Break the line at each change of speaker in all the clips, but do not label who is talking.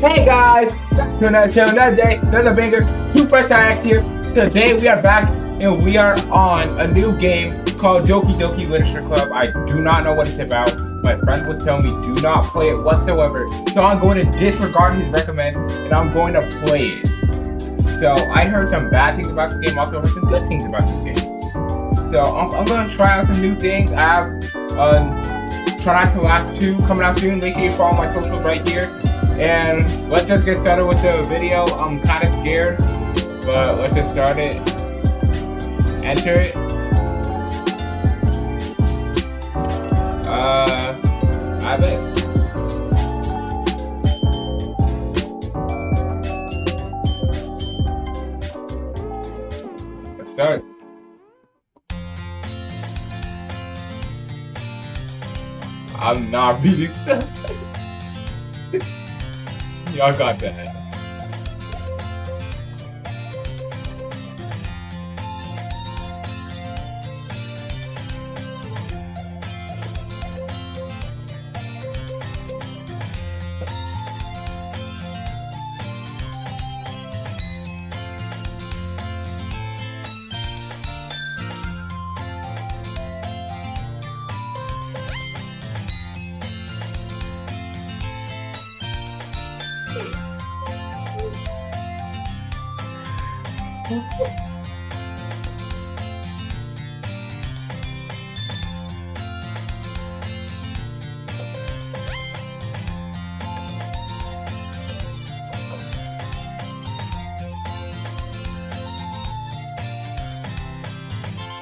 Hey guys, back to another show, another day, another banger. Two Fresh Acts here. Today we are back and we are on a new game called Doki Doki Literature Club. I do not know what it's about. My friend was telling me do not play it whatsoever. So I'm going to disregard his recommend and I'm going to play it. So I heard some bad things about the game, also heard some good things about this game. So I'm going to try out some new things. I have Try Not to Laugh 2 coming out soon. Make sure you follow my socials right here. And let's just get started with the video. I'm kind of scared, but let's just start it. Enter it. I have it. Let's start. I'm not reading stuff. Y'all got that.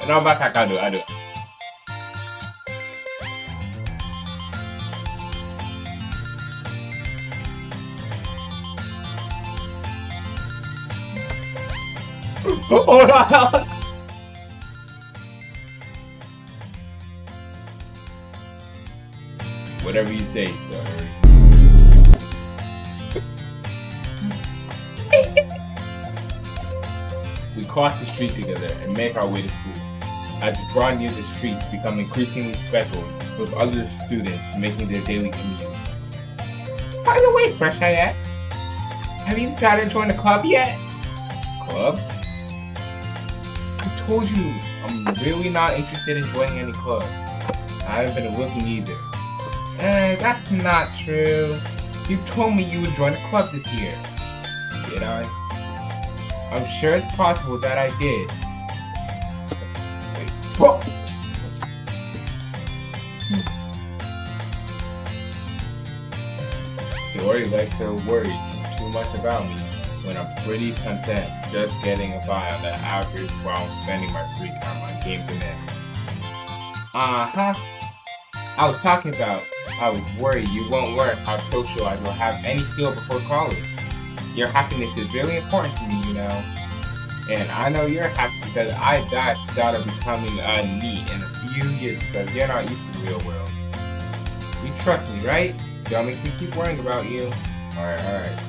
No, back, I do it. Hold on. Whatever you say, sorry. We cross the street together and make our way to school. As we draw near the streets, become increasingly speckled with other students making their daily commute. By the way, Fresh I asked, have you decided to join the club yet? Club? I told you, I'm really not interested in joining any clubs. I haven't been looking either. That's not true. You told me you would join a club this year. Did I? I'm sure it's possible that I did. Wait, whoa! Sorry, like to worry too much about me when I'm pretty content just getting by on the average while I'm spending my free time on games and X. I was talking about I was worried you won't learn how to socialize or have any skill before college. Your happiness is really important to me, you know. And I know you're happy because I thought of becoming a NEET in a few years because you're not used to the real world. You trust me, right? Don't make me keep worrying about you. Alright.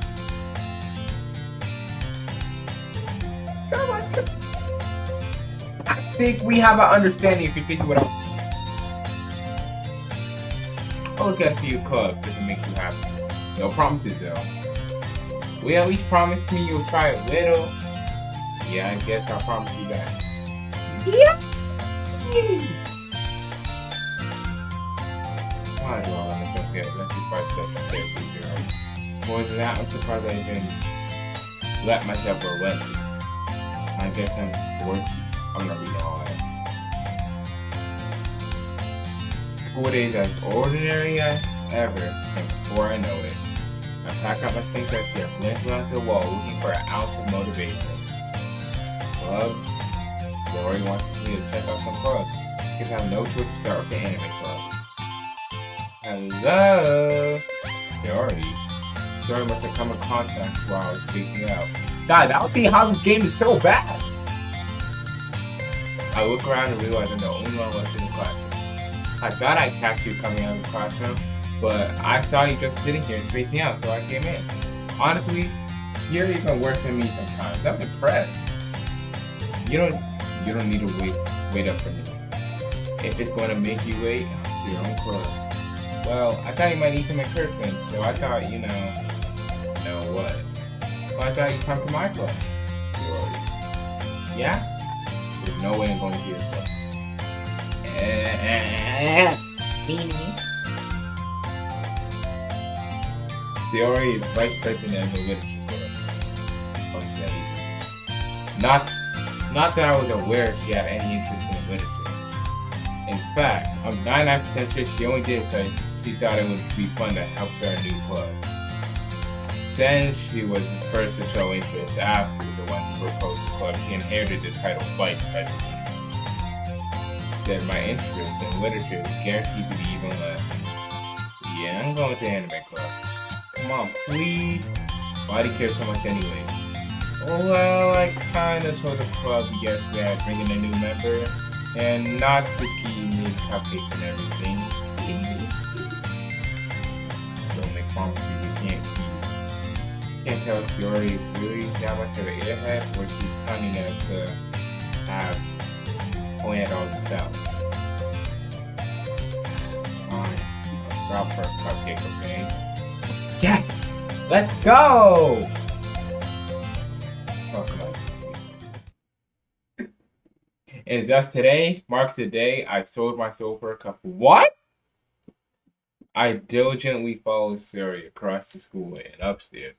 I think we have an understanding if you think what I'll look at a few clubs if it makes you happy. No promises though. Will you at least promise me you'll try a little? Yeah, I guess I'll promise you that. Yeah. Why do all this okay? Let's be quite self-care, girl. More than that, I'm surprised I even let myself go wet. I guess I'm bored. I'm not reading all that. School days as ordinary as ever, and before I know it, I pack up my sink desk here, glance around the wall, looking for an ounce of motivation. Clubs? Dory wants me to check out some clubs. Guess I have no choice to start with the anime club. Hello? Dory must have come in contact while I was speaking out. God, I don't see how this game is so bad. I look around and realize I'm the only one left in the classroom. I thought I'd catch you coming out of the classroom, but I saw you just sitting here and spacing out, so I came in. Honestly, you're even worse than me sometimes. I'm impressed. You don't need to wait up for me. If it's going to make you wait, it's your own club. Well, I thought you might need some encouragement, so I thought, And what? Well, I thought you'd come to my club. Yuri. Yeah? There's no way I'm going to your club. Yuri is vice president of the literature club. Not that I was aware she had any interest in literature. In fact, I'm 99% sure she only did it because she thought it would be fun to help start a new club. Then she was the first to show interest after the one who proposed the club. She inherited the title vice president. Said my interest in literature is guaranteed to be even less. Yeah, I'm going to the anime club. Come on, please. Why do you care so much anyway? Well, I kinda told the club yesterday I'd bring in a new member, and Natsuki made cupcakes and everything. Don't make promises you can't keep. Can't tell if Yuri is really that much of an airhead, or she's cunning as to have planned all this out. Fine, I'll stop for a cupcake, okay? Yes! Let's go! And thus today marks the day I sold my soul for a couple. What? I diligently followed Suri across the school and upstairs,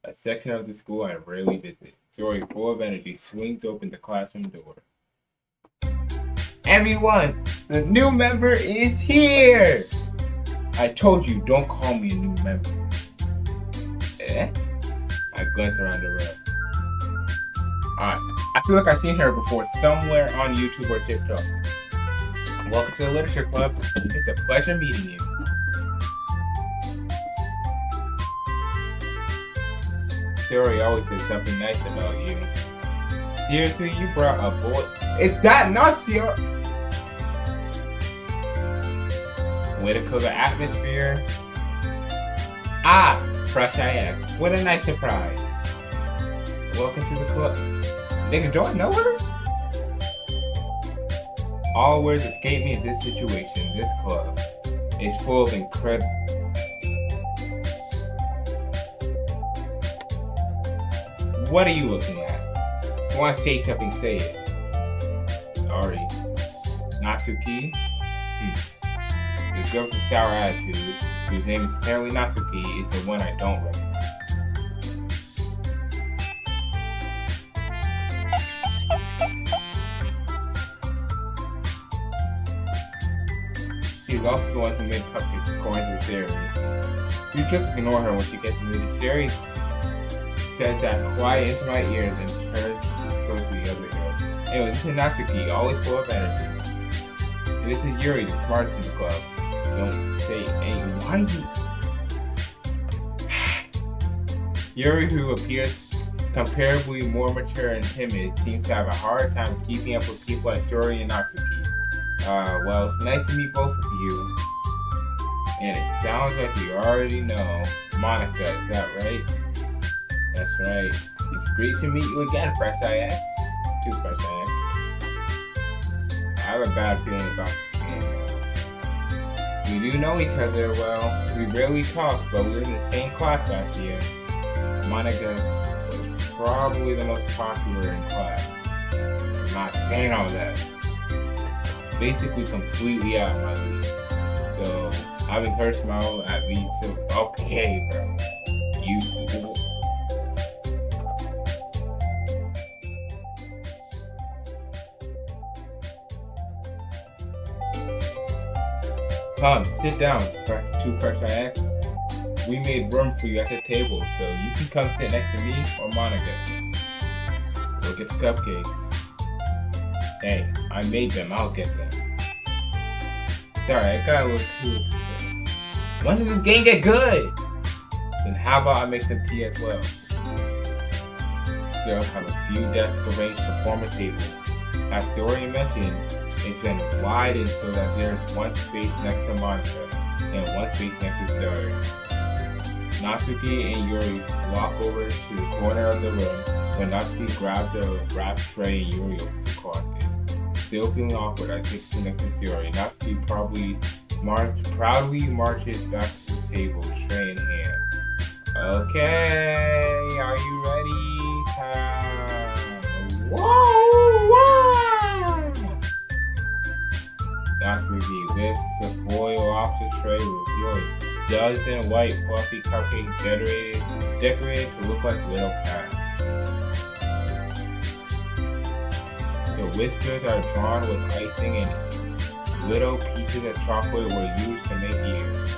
a section of the school I rarely visit. Suri, full of energy, swings open the classroom door. Everyone, the new member is here! I told you, don't call me a new member. Eh? I glance around the room. Alright, I feel like I've seen her before somewhere on YouTube or TikTok. Welcome to the Literature Club. It's a pleasure meeting you. Suri always says something nice about you. Seriously, you brought a boy. Is that not Suri? Way to cook the atmosphere. Ah, fresh IX. What a nice surprise. Welcome to the club. Nigga, do I know her? All words escape me in this situation. This club is full of incredible. What are you looking at? If you want to say something, say it. Sorry. Natsuki? This girl with a sour attitude, whose name is apparently Natsuki, is the one I don't recognize. She's also the one who made cupcakes according to the theory. You just ignore her when she gets into the series. Says that quiet into my ear, then turns towards the other ear. Anyway, this is Natsuki, always full of energy. And this is Yuri, the smartest in the club. Don't say anything. Why do you... Yuri, who appears comparably more mature and timid, seems to have a hard time keeping up with people like Yuri and Natsuki. Well, it's nice to meet both of you. And it sounds like you already know Monica, is that right? That's right. It's great to meet you again, Fresh IX. Too Fresh IX. I have a bad feeling about this game. We do know each other well. We rarely talk, but we were in the same class last year. Monica was probably the most popular in class. I'm not saying all that. Basically completely out of my league. So having her smile at me, so okay, bro. You come, sit down, Too Fresh IX. We made room for you at the table, so you can come sit next to me or Monica. We'll get the cupcakes. Hey, I made them, I'll get them. Sorry, I got a little too upset. When does this game get good? Then how about I make some tea as well? Girls have a few desks arranged to form a table. As Suri mentioned, it's been widened so that there's one space next to Monica and one space next to Suri. Natsuki and Yuri walk over to the corner of the room when Natsuki grabs a wrapped tray and Yuri opens the closet. Still feeling awkward, I take to next to Suri. Natsuki proudly marches back to the table, tray in hand. Okay. lifts the foil off the tray, revealing a dozen white fluffy cupcakes decorated to look like little cats. The whiskers are drawn with icing and little pieces of chocolate were used to make ears.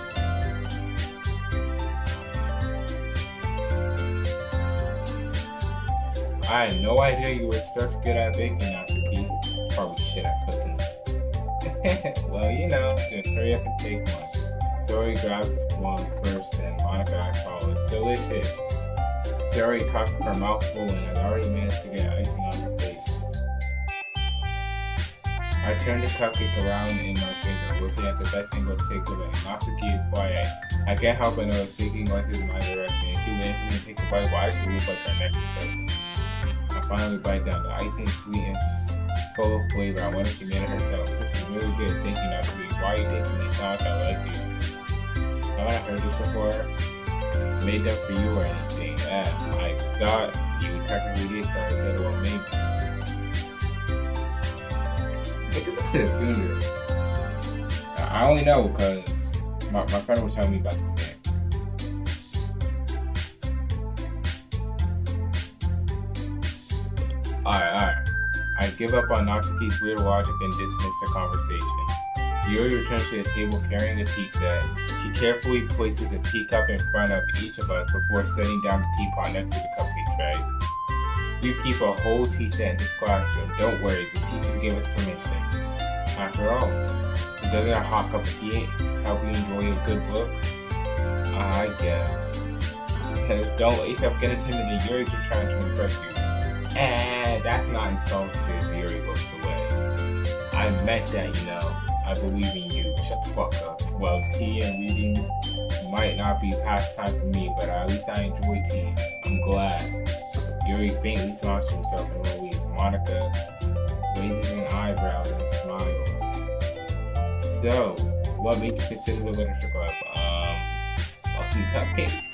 I had no idea you were such good at baking, Natsuki. Probably shit at cooking. Well, just hurry up and take one. Zoe grabs one first and Monica follows. Delicious. Zoe tucked her mouth full and had already managed to get icing on her face. I turned the cupcake around in my finger, looking at the best angle to take of it. Natsuki is quiet. I can't help but notice thinking like this in my direction. And she went for me to take a bite. Why does she look like her next person? I finally bite down. The icing is sweet and full of flavor. I wonder if she made it herself. This is really good. Thank you, Natsuki. Why are you thinking it's not that I like you? Haven't I heard this before? Made them for you or anything? Yeah, I thought you technically did, so I said, well, maybe. Look at this sooner. I only know because my friend was telling me about this game. Alright. I give up on Natsuki's weird logic and dismiss the conversation. Yuri returns to the table carrying a tea set. She carefully places a teacup in front of each of us before setting down the teapot next to the cupcake tray. You keep a whole tea set in this classroom. Don't worry, the teachers gave us permission. After all, doesn't a hot cup of tea help you enjoy a good book? I guess. Don't let yourself get intimidated. Yuri's just trying to impress you. That's not insulting. Yuri looks away. I meant that, I believe in you. Shut the fuck up. Well, tea and reading might not be pastime for me, but at least I enjoy tea. I'm glad. Yuri faintly smiles to himself and relieves. Monica raises an eyebrow and smiles. So, what made you consider the literature club? Fucking cupcakes?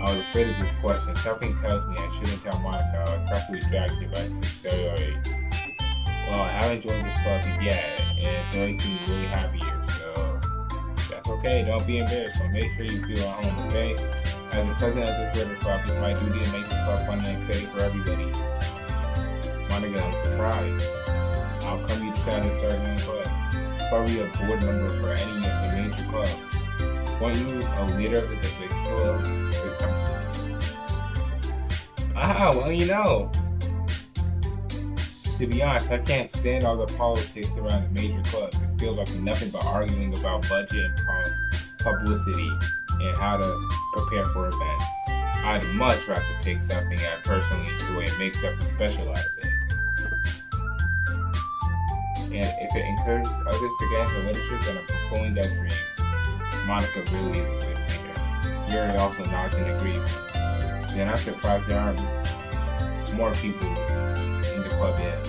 I was afraid of this question. Something tells me I shouldn't tell Monica I was practically dragged here by 6:30 or 8. Well, I haven't joined this club yet, and Zoe seems really happy here, so that's okay. Don't be embarrassed, but make sure you feel at home, okay? As the president of this literature club, it's my duty to make this club fun and exciting for everybody. Monica, I'm surprised. How come you decided to start a new club? Probably a board member for any of the major clubs. Weren't you a leader of the big club? Well, to be honest, I can't stand all the politics around the major clubs. It feels like nothing but arguing about budget and publicity and how to prepare for events. I'd much rather take something I personally enjoy and make something special out of it. And if it encourages others to get into literature, then I'm fulfilling that dream. Monica really is a good leader. Yuri also nods in agreement. Then I'm surprised there aren't more people in the club yet.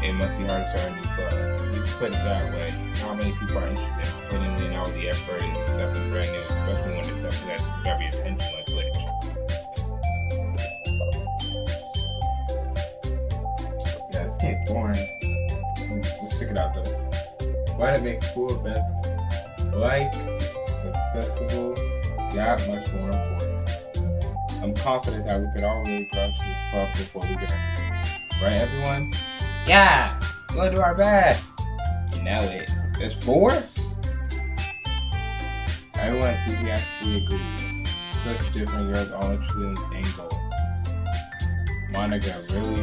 It must be hard to start a new club. You can put it that way. Not many people are interested in putting in all the effort into something brand new, especially when it's something that's grab your attention like literature. Yeah, it's getting boring. Let's check it out though. Why did it make school events like the festival that much more important? I'm confident that we could all really crush this club before we get underway. Right, everyone? Yeah! We're gonna do our best! You know it. There's 4? Everyone enthusiastically agrees. Such different girls all interested in the same goal. Monica really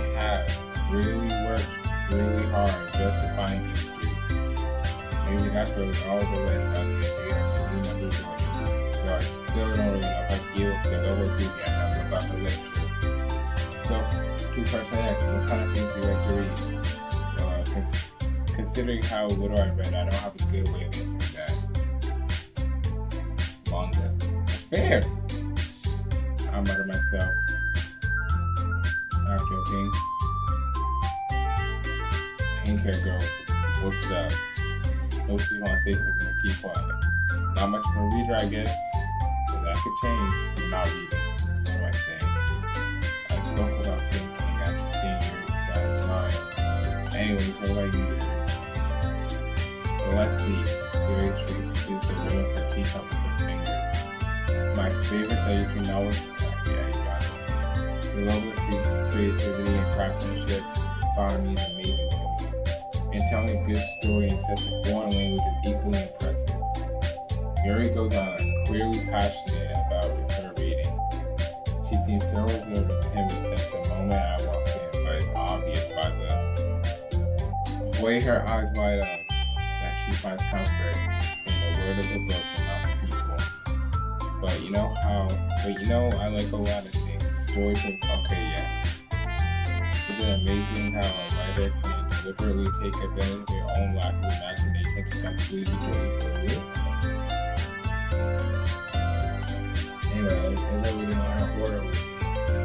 worked really hard just to find these 3. Maybe that's what was all the way about the idea of the new members joining. So I still don't really know if I feel the double enthusiasm about the literature. So, 2 freshmen X, what kind of things do you like to read? Considering how little I read, I don't have a good way of answering that. Manga. That's fair! I mutter myself. Not joking. Pink hair girl, what's up? Most you want to say something, but keep quiet. Not much of a reader, I guess. But that could change. I'm not reading. What am I saying? I spoke without thinking after seeing your sad smile. Anyways, what about you? Well, let's see. Very true. Is the rim of her teacup with her finger. My favorite Taiji novel. Yeah, you got it. The level of creativity and craftsmanship found me is amazing to me. And telling a good story in such a foreign language is equally impressive. Yuri goes on clearly passionate about her reading. She seems so good and timid since the moment I walked in, but it's obvious by the way her eyes light up that she finds comfort in the word of the book and not the people. But you know, I like a lot of things. Stories of, okay, yeah. Isn't it amazing how a writer can deliberately take advantage of your own lack of imagination to completely get you for you? Anyway, I read a horror book.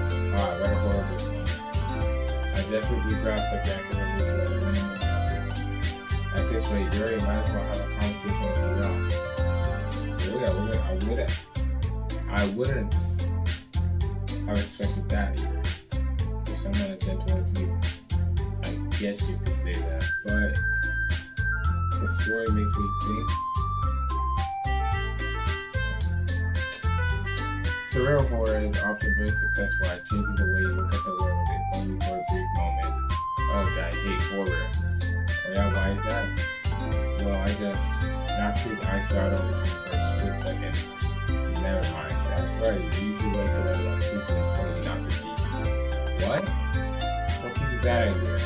I read a horror book once. I definitely grasped the back of the roots with a minimum effort. At this rate, you already might as well have a conversation with the wrong. I wouldn't have expected that either. For someone that's gentle to you, I guess you could say that. But the story makes me think. Surreal horror is often very successful at changing the way you look at the world, if only for a brief moment. Ugh, I hate horror. Oh yeah, why is that? Well, I just naturally eyes got over to me for a split second. Never mind, that's right. You usually like to write about people and tell you not to see. What? What gives you that idea?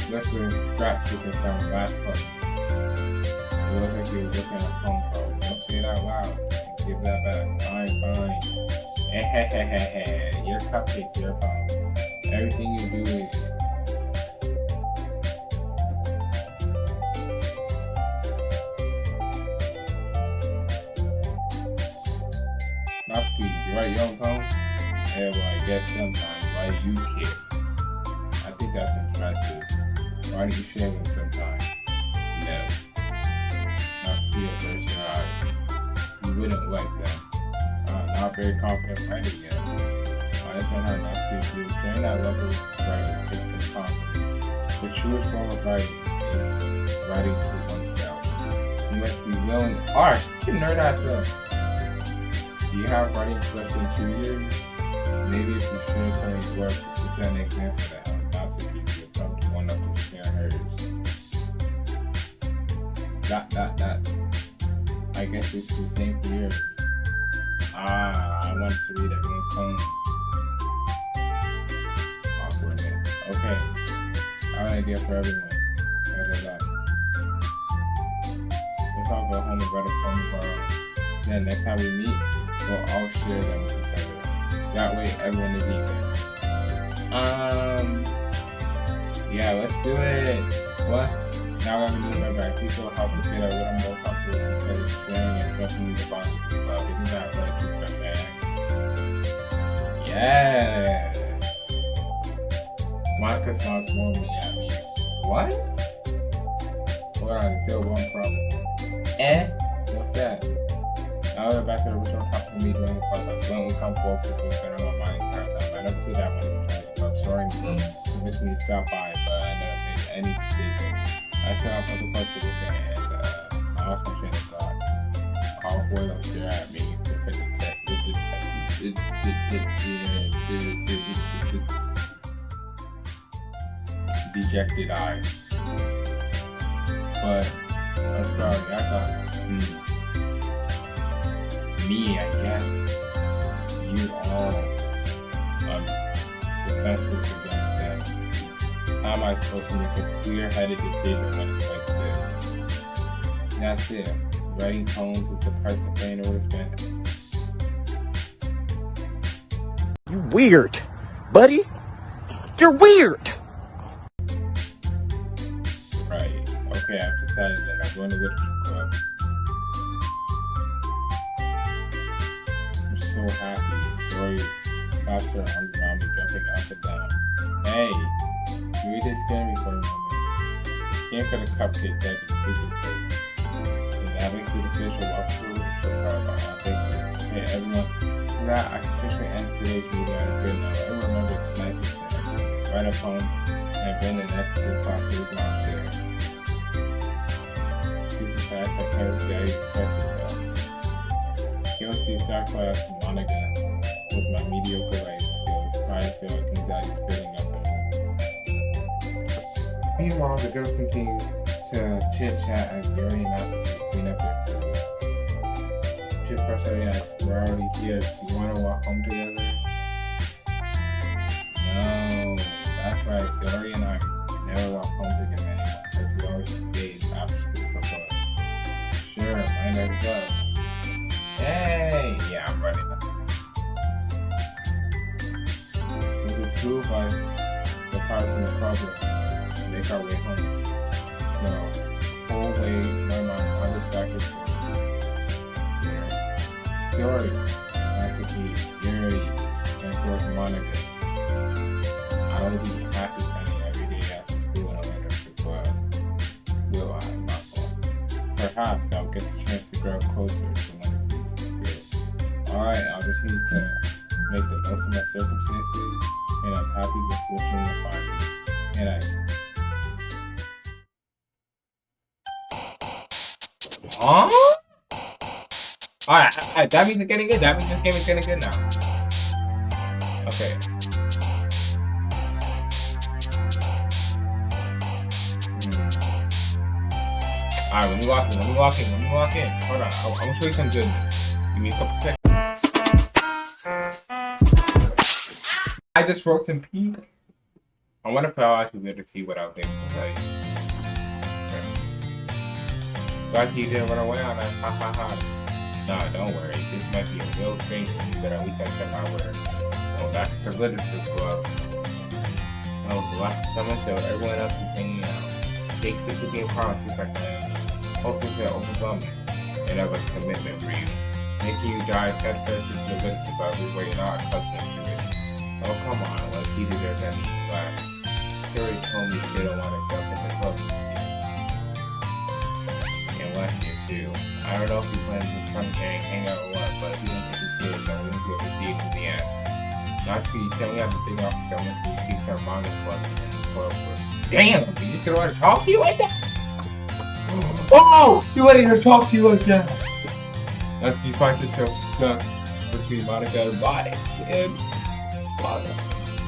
Let's do a scrap paper from the last part. It looks like you were looking at a phone call. Don't say it out loud. Give that back. Fine. Your cupcake's your problem. Everything you do is. Natsuki, you write your own poems? Yeah, well, I guess sometimes. Why do you care? I think that's impressive. Why do you share them sometimes? No. Natsuki averts your eyes. You wouldn't like them. Not very confident writing yet. I understand how Natsuki feels. During that level of writing takes some confidence. The truest form of writing is writing to oneself. You must be willing. Arsh, you nerd ass up. Do you have writing less than 2 years? Maybe if you share some of your work, it's an example that how Natsuki will come to one up to share hers. I guess it's the same for yours. I wanted to read everyone's poem. Awkwardness. Okay. I have an idea for everyone. What is that? Let's all go home and write a poem of our own. Then next time we meet, we'll all share them with each other. That way everyone is even. Yeah, let's do it. Plus, now we have a new member. I think it'll help us get a little more comfortable with each other sharing and strengthening the bond with the club. Isn't that right, too, fresh man? Yes. Monica smiles warmly at me. What? Hold on, there's still one problem. What's that? Now we're back to the original topic of me during the podcast. When we come forward, people spend on my mind entire time. I never see that when we try to club. Sorry, you missed me to stop by, but I never made any decision. I still have other parts to look at, and I lost my train of thought. All four of them stare at me with dejected eyes. But I'm sorry, I thought, me, I guess, you all defenseless against them. How am I supposed to make a clear-headed decision when it's like this? That's it. Writing poems is the price of paying over spend.
You weird, buddy. You're weird.
Right. Okay, I have to tell you that I'm going to literature club. I'm so happy. Sorry, faster arms around me, jumping up and down. Hey, you read this scared me for a moment. Came for the cupcake that be super good. And having to the official walk through the club, I think, hey everyone, that I can officially end today's meeting on a good note. Everyone remember it's nice and sad. Write a poem and bring the next to the class we can all share. act like Kevin's daddy expressed himself. He wants to start class Monica with my mediocre writing skills. Pride feel like anxiety is building up on me. Meanwhile, the girls continue to chit-chat as Yuri and Natsuki clean up their food. She's frustrated as we're already here. Do you want to walk home together? No, that's right. Yuri and I never walk home together anymore because we always stayed after school for fun. Sure, mind us up. Hey! Yeah, I'm ready now. With the two of us, depart from the problem, make our way home. The whole way, my mom was back and forth. Sorry, Natsuki, Yuri, and of course Monica. I will be happy spending every day after school and later to club. Will I? My fault. Perhaps I'll get the chance to grow closer to one of these girls. Alright, I'll just need to make the most of my circumstances, and I'm happy with fortune will find me. And Huh? Alright, that means it's getting good. That means this game is getting good now. Okay. Alright, let me walk in. Hold on, I'm gonna show you some goodness. Give me a couple seconds. I just wrote some pee. I wonder if I'll actually be able to see what I was able to tell you. Glad you didn't run away on us. Ha ha ha. Nah, don't worry. This might be a real thing for you, but at least I kept my word. Going back to literature club. That was the last summer, so everyone else is hanging out. Take this to be a problem too, my friend. Hopefully they're overwhelming. And have a commitment for you. Making you dive headfirst into the literature club is where you're not accustomed to it. Oh, come on. Let's see their enemies back. Siri told me they don't want to jump in the club this year. And last year, too. I don't know if you plan to come here and hang out or what, but if you don't take it serious, I wouldn't be able to see it to the end. Natsuki, you tell me I have to think off someone so you keep her manga club and club for. Damn! You just gonna want to talk to you like that? Oh! You letting her talk to you like that? Natsuki finds herself stuck between Monica and body. And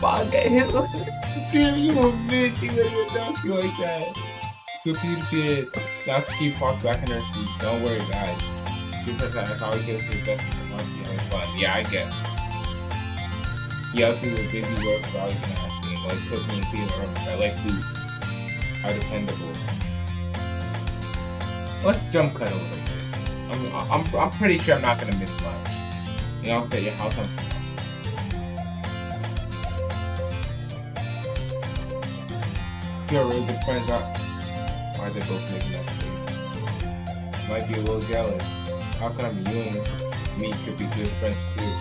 Manga, damn, you a bitch, you letting her talk to you like that. Too repeated. Natsuki walks back in her seat. Don't worry, guys. Because that's how he gets his best for the month having fun. Yeah, I guess. He also was busy work for all you can ask me. Like cooking and cleaning rooms. I like food. Are dependable. Let's jump cut a little bit. I'm pretty sure I'm not gonna miss much. You know, at your house on. You're really good friends, are. Why are they both making that face? Might be a little jealous. How come you and me could be good friends too?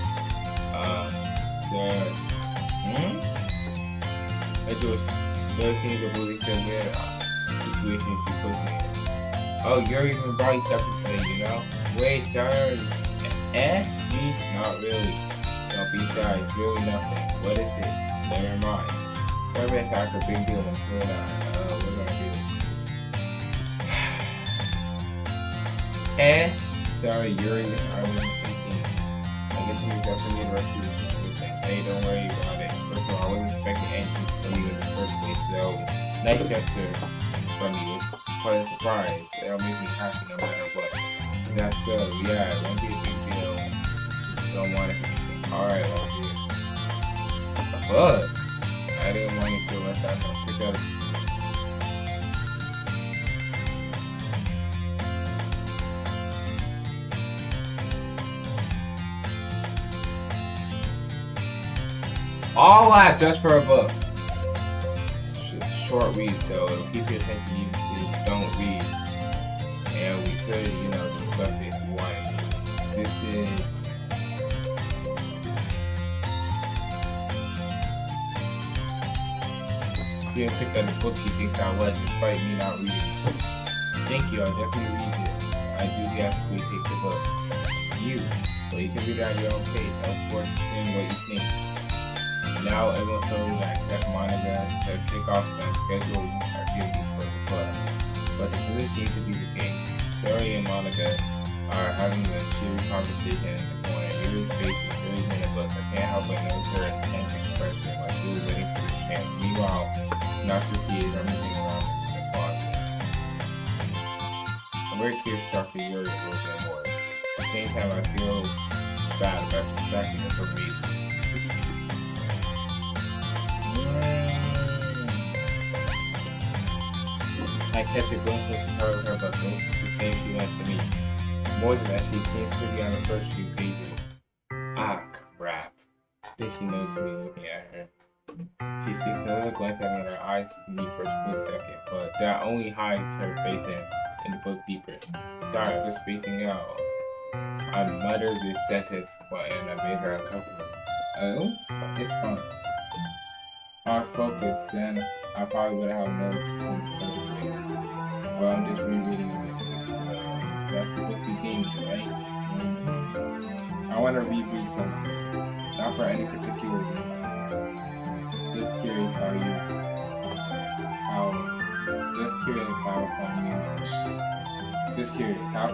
There seems a really so weird situation she put me in. Oh, you're even brought yourself today, you know? Wait, sorry. Me? Not really. Don't be shy, it's really nothing. What is it? Never mind. Sorry, it's like a big deal. I'm sure not. What do I do? Sorry, Yuri, I wasn't thinking. I guess we got to meet the rest of you. Hey, don't worry about it. First of all, I wasn't expecting anything from you in the first place, so nice gesture from you. It's quite a surprise. It'll make me happy no matter what. That's so, yeah, it won't be a big deal. Don't want it. Alright, well, dude. Fuck! I didn't want you to feel left out. Pick up. All that just for a book. It's a short read, so it'll keep your attention even if you don't read. And we could, discuss it if you want. This is... You didn't pick up the book she thinks I was, despite me not reading. Thank you, I'll definitely read this. I do actually take the book. But you can read it at your own pace, of course, saying what you think. Now everyone's so relaxed at Monica to kick off some scheduled activities for the club. But it doesn't seem to be the case. Tori and Monica are having a cheery conversation in the corner. Yuri's face is really in the book. I can't help but notice her intense expression, like she was waiting for the chance. Meanwhile, Natsuki is rummaging around in the closet. I'm very curious to talk to Yuri a little bit more. At the same time, I feel bad about distracting her from reading. I catch a glimpse of her but most the same she wants to me. More than that, she seems pretty on the first few pages. Ah, crap. I think she knows me looking at her. She seeks another glance at me and her eyes me for a split second, but that only hides her face in the book deeper. Sorry, I'm just spacing out. I muttered this sentence and I made her uncomfortable. Oh? It's fun. I was focused, and I probably would have noticed in the first place. Well, I'm just rereading it, so that's the book you gave me, right? I want to reread something, not for any particular reason. Just curious how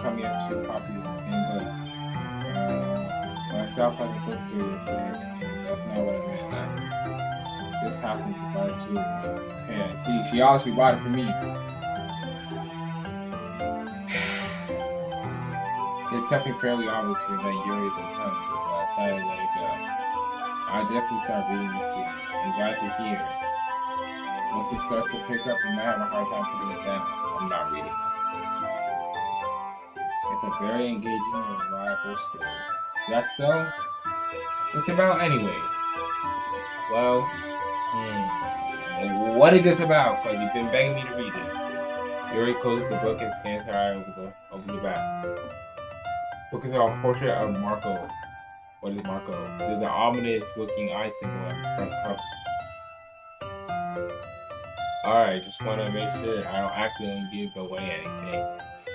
come you have two copies of the same book? When I stopped by the book store yesterday, that's not what I meant. This happens to buy two. Yeah, see, she obviously bought it for me. There's something fairly obvious here that Yuri been telling me, but I thought I'd let it go. I'll definitely start reading this soon. I'm glad to hear. Once it starts to pick up, you might have a hard time putting it down. I'm not reading. It's a very engaging and reliable story. That's so? What's it about anyways? Well, what is this about? Because you've been begging me to read it. Yuri closes the book and scans her eye over the back. Book is a portrait of Marco. What is Marco? There's an ominous looking eye symbol on the front cover. Alright, just want to make sure I don't accidentally give away anything.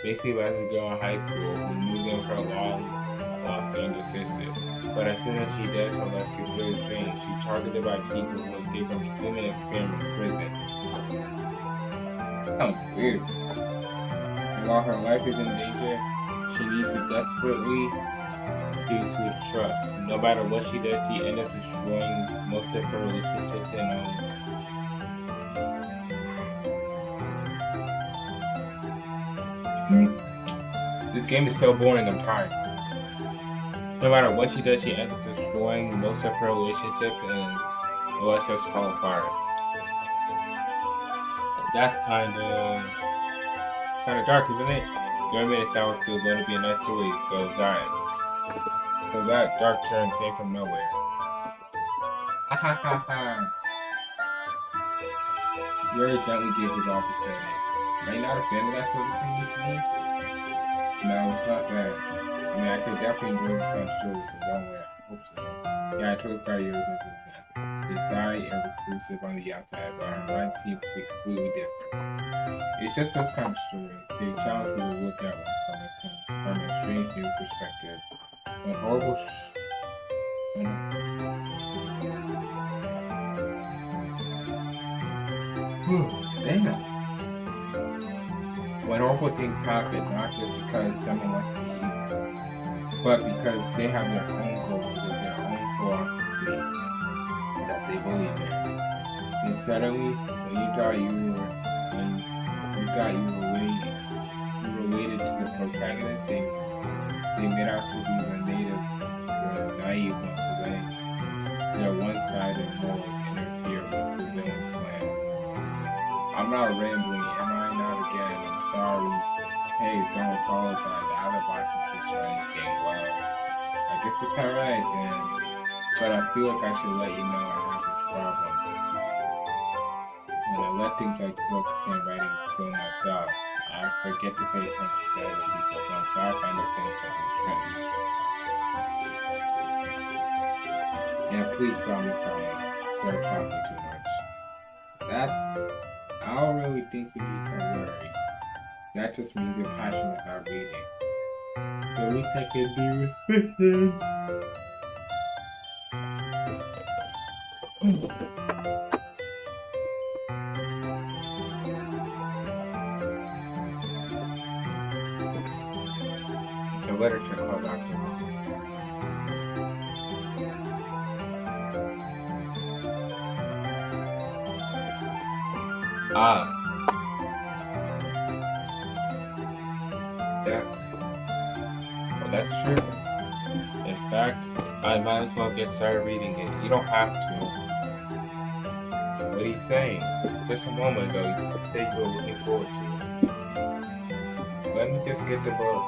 Basically, about a girl in high school who moved in with her long-lost younger sister. But as soon as she does, her life gets very strange. She's targeted by people who escape from the human experiment in prison. Sounds weird. And while her life is in danger, she needs to desperately use with trust. No matter what she does, she ends up destroying most of her relationships and See? This game is so boring, I'm tired. No matter what she does, she ends up destroying most of her relationships and lets us fall apart. That's kinda dark, isn't it? You made it sound like it was going to be a nice story, so that dark turn came from nowhere. Ha ha ha ha. Yuri gently gave his opposite. Are you not a fan of that sort of thing with me? No, it's not that. I mean, I could definitely bring this kind of stories, so don't worry. I hope so. Yeah, I totally got yours into the mess. It's shy and reclusive on the outside, but her mind seems to be completely different. It's just those kind of stories. They challenge me to look at one from a strange new perspective. When horrible Damn. When horrible things happen, not just because someone wants to be evil, but because they have their own goals and their own philosophy that they believe in. And suddenly, when you thought you were related to the protagonist, they made out to be the naive ones, their one-sided morals interfere with the villain's plans. I'm not rambling, am I not again? I'm sorry. Hey, don't apologize. I haven't bought some fish or anything. Well, I guess it's alright then. But I feel like I should let you know I have this problem. When I let things like books and writing fill my thoughts, I forget to pay attention to other people, so I'm sorry if I end up saying something strange. Yeah, please stop me crying. They're talking too much. I don't really think you need to worry. That just means you're passionate about reading. So we take it be respected. Ah, that's well, that's true. In fact, I might as well get started reading it. You don't have to. What are you saying? Just a moment ago, you said you were looking forward to it. Let me just get the book.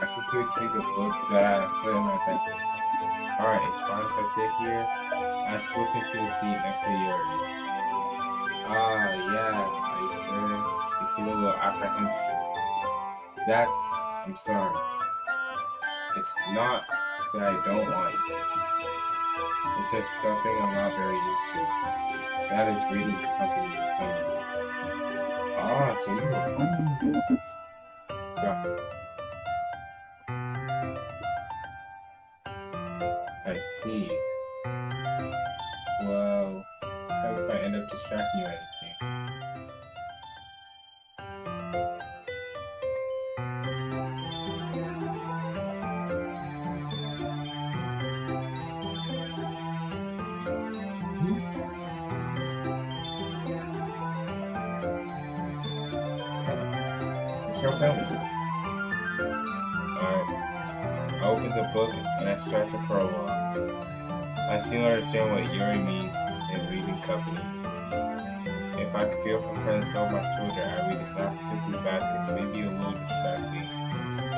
I can quickly read the book that I put in my bag. Alright, it's fine if I sit here. I slip into the seat next to yours. Ah, yeah, are you sure? You seem a little apprehensive. I'm sorry. It's not that I don't want it. It's just something I'm not very used to. That is reading company with someone. Ah, so you were. Yeah, I see. Well, how if I end up distracting you or anything? So tell me. Alright, I open the book and I start the prologue. I still understand what Yuri means in reading company. If I could feel her presence over my shoulder, I read it's not particularly bad thing, maybe a little distracting.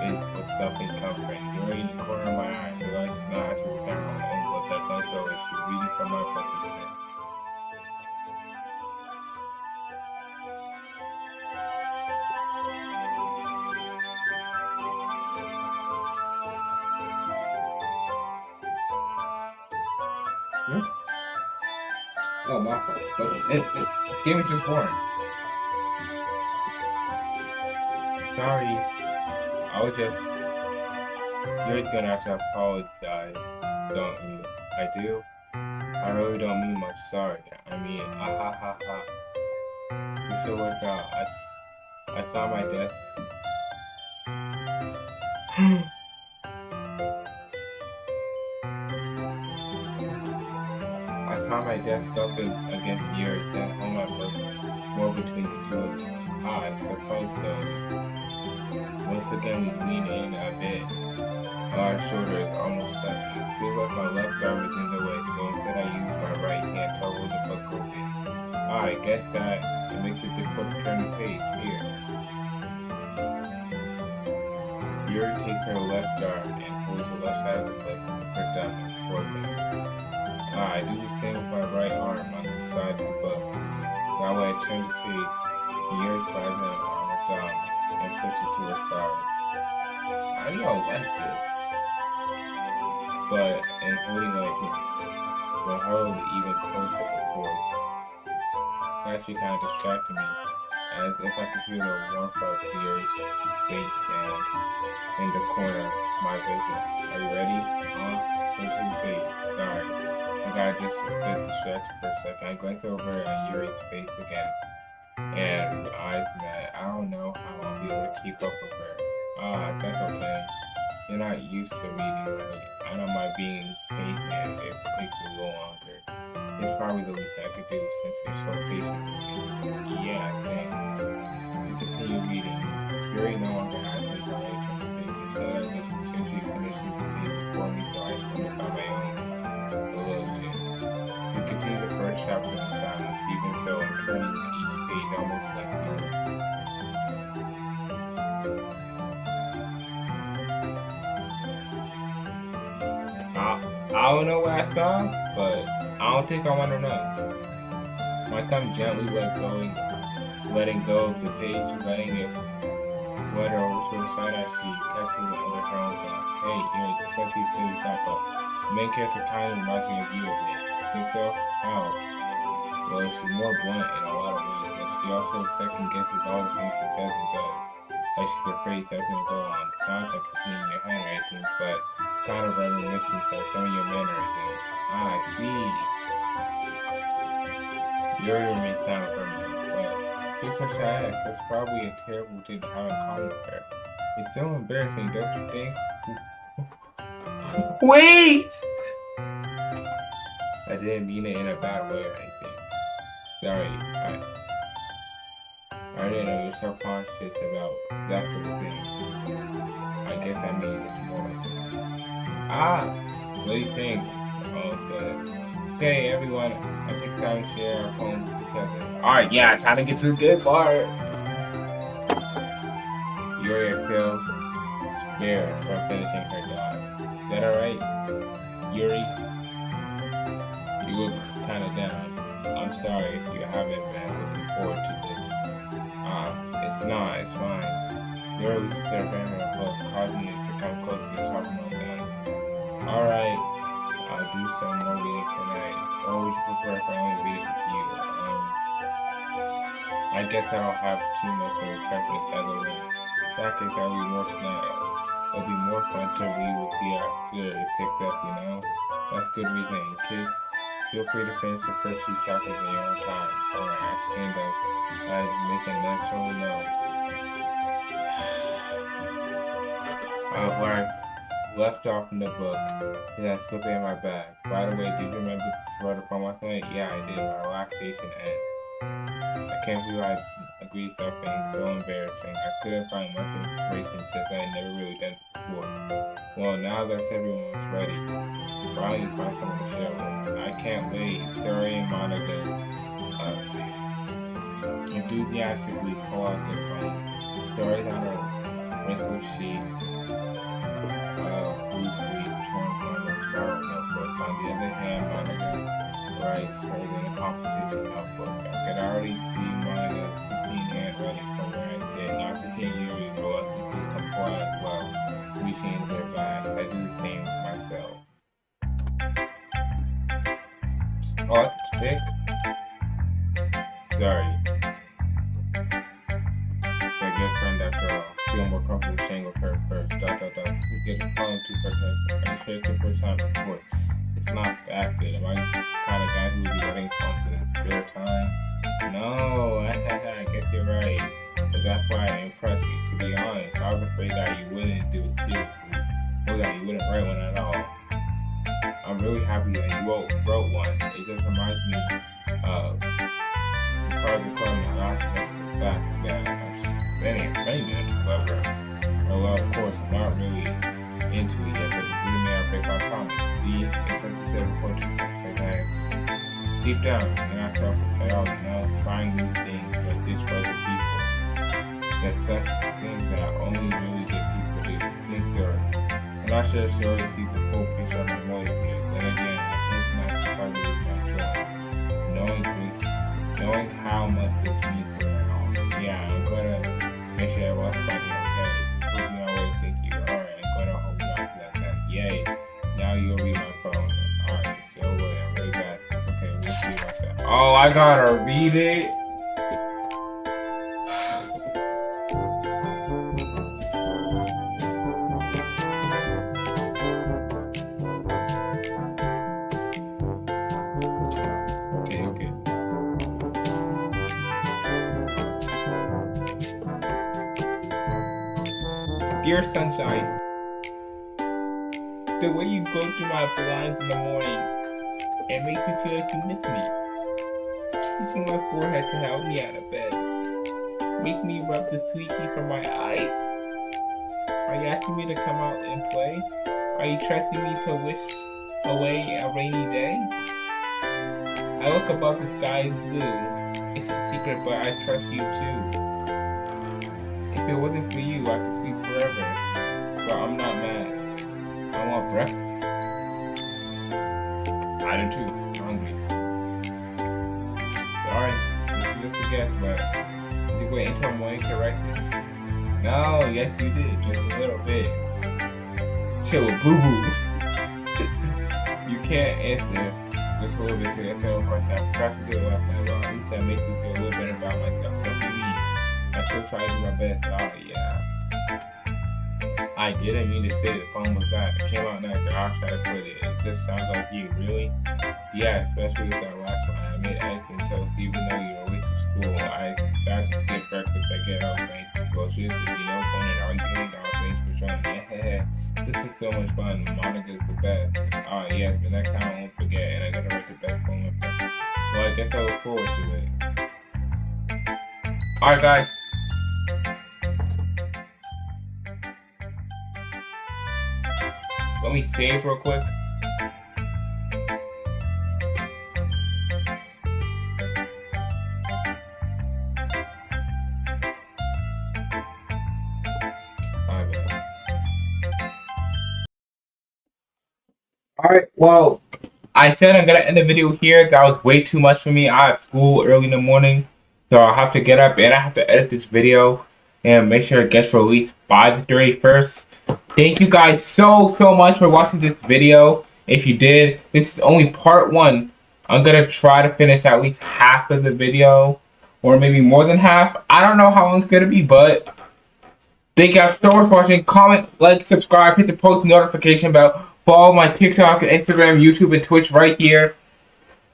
It's with something comforting. Yuri in the corner of my eye, realized not to look down my own book that glanced over. She's reading from my book instead. Hmm? Oh, my fault. But game is just boring. Sorry. I was just. You're gonna have to apologize, don't you? I do? I really don't mean much. Sorry. I mean, ah ha ha ha. You should work out. I saw my desk. I saw my desk up against yours and home my book more between the two of them. I suppose so. Once again, we lean in a bit. Our shoulder is almost touching. It feels like my left arm is in the way, so instead I use my right hand to hold the book open. I guess that it makes it difficult to turn the page. Here. Yuri takes her left arm and holds the left side of the book with her thumb and forefinger. I do the same with my right arm on the side of the book. That way I turn the page. Yuri slides it on her thumb and flips it to her side. How do y'all like this? But in holding like this, we're held even closer before. It actually kind of distracted me, as if I could feel the warmth of Yuri's face and in the corner of my vision. Are you ready? Turn to the page. Sorry. I got just a bit distracted for a second. I glanced over at Yuri's face again, and eyes met. I don't know how I'll be able to keep up with her. That's okay. You're not used to reading, right? I don't mind being patient if it takes a little longer. It's probably the least I could do since you're so patient with me. Yeah, thanks. We continue reading. Yuri no longer asked me if I read the page. Instead, I just essentially finished the page before me so I explained it by my own illusion. We continue the first chapter in silence, even so I'm turning each page almost like this. I don't know what I saw, but I don't think I want to know. My thumb gently letting go of the page, letting it wander over to the side I see, catching the other her own thought. Hey, this might be pretty pop up. The main character kind of reminds me of you a bit. Think so? How? Well, she's more blunt in a lot of ways, but she also second guesses all the things she says and does. Like she's afraid something will go on. It's not like it's in your hand or anything, but kind of reminiscent of some of your mannerisms. I see. Yuri remains silent for a moment, but super shy, that's probably a terrible thing to have in common with her. It's so embarrassing, don't you think? Wait! I didn't mean it in a bad way or anything. Sorry, I didn't know you're self-conscious about that sort of thing. I guess I mean it's more. What are you saying? Oh, so, okay, everyone, let's take time to share our poems with each other. Alright, yeah, time to get to the good part. Yuri feels spared from finishing her dog. Is that alright? Yuri? You look kinda down. I'm sorry if you haven't been looking forward to this. It's not, it's fine. Yuri was staring at her book, causing it to come close to the top of my gun. Alright, I'll do some more reading tonight. Or would you prefer if I only read it with you? I guess I don't have too much of a preference either way. That case, I'll read more tonight. It'll be more fun to read with the good it picks up, you know? That's good reasoning. Kids, feel free to finish the first 2 chapters in your own time, or extend them by making them so low. Where I left off in the book, is I slipped in my bag. By the way, do you remember to write upon my tonight? Yeah, I did. My relaxation ends. I can't believe I agreed something so embarrassing. I couldn't find much information since I had never really done it before. Well, now that everyone's ready, finally find someone to share with. I can't wait. Sorry and Monica enthusiastically pull out their phone. Sorry's on a wrinkled sheet blue sleeve torn from the spiral notebook. On the other hand, Monica writes her in a competition notebook. I could already see Monica's pristine handwriting from where I sit. Not to Yuri reluctantly comply as well, reaching into their bags. I do the same myself. Oh, that's thick. Sorry. My good friend after all. Feel more comfortable staying with her first. We get a phone to protect her. I'm sure it's the first time before. It's not that good. Am I the kind of guy who would be letting phones in his spare time? No, I guess you're right. But that's why it impressed me. To be honest, I was afraid that you wouldn't do it seriously. Or that you wouldn't write one at all. I'm really happy that you wrote one. It just reminds me of the part of the club my last semester. The fact that I'm spending famous clever. Well, of course, I'm not really into it yet, but it didn't mean I break our promise. See, it's like the 7.26 bags. Deep down, and I self-propelled, trying new things that ditch other people. That's something that only really good people do. Think sorry. I'm not sure if she already sees the full picture of my motive here. Then again, I can't deny she probably was not joy. Knowing how much this means to her and all. Yeah, I'm gonna make sure everyone's finding okay. So you always thank you. Alright, I'm gonna hold you out to that then. Yay. Now you'll read my phone. Alright, don't worry, I'm really bad. It's okay, we'll see about that. Oh, I gotta read it. Okay. Dear Sunshine, the way you go through my blinds in the morning, it makes me feel like you miss me. Kissing my forehead to help me out of bed, make me rub the sweet heat from my eyes. Are you asking me to come out and play? Are you trusting me to wish away a rainy day? I look above the sky is blue. It's a secret, but I trust you too. If it wasn't for you, I could sleep forever. But I'm not mad. I want breakfast. I do too. I'm hungry. Sorry, this is a forget, but did you wait until morning to write this? No, yes you did, just a little bit. Chill with boo-boo. You can't answer just a little bit to answer a question. I forgot to do it last night. Well, at least that makes me feel a little better about myself. Don't be mean. I still try to do my best. Oh, yeah. I didn't mean to say the phone was bad. It came out nice, but I'll try to put it. It just sounds like you, really? Yeah, especially with that last one. I made eggs and toast even though you were late to school. I asked to skip breakfast. I get out of range to go shoot. Phone and arguing. Thanks for showing me. Yeah, this was so much fun. Monica's the best. Oh, yes, but next time I won't forget. And I gotta write the best poem ever. Well, I guess I look forward to it. Alright, guys. Let me save real quick. Alright, well, I said I'm gonna end the video here. That was way too much for me. I have school early in the morning, so I'll have to get up and I have to edit this video and make sure it gets released by the 31st. Thank you guys so much for watching this video. If you did, this is only part 1. I'm gonna try to finish at least half of the video, or maybe more than half. I don't know how long it's gonna be, but thank you guys so much for watching. Comment, like, subscribe, hit the post notification bell. Follow my TikTok, Instagram, YouTube, and Twitch right here.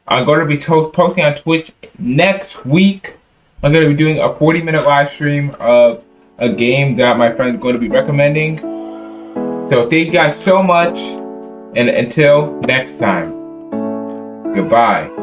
I'm going to be posting on Twitch next week. I'm going to be doing a 40-minute live stream of a game that my friend is going to be recommending. So thank you guys so much, and until next time, goodbye.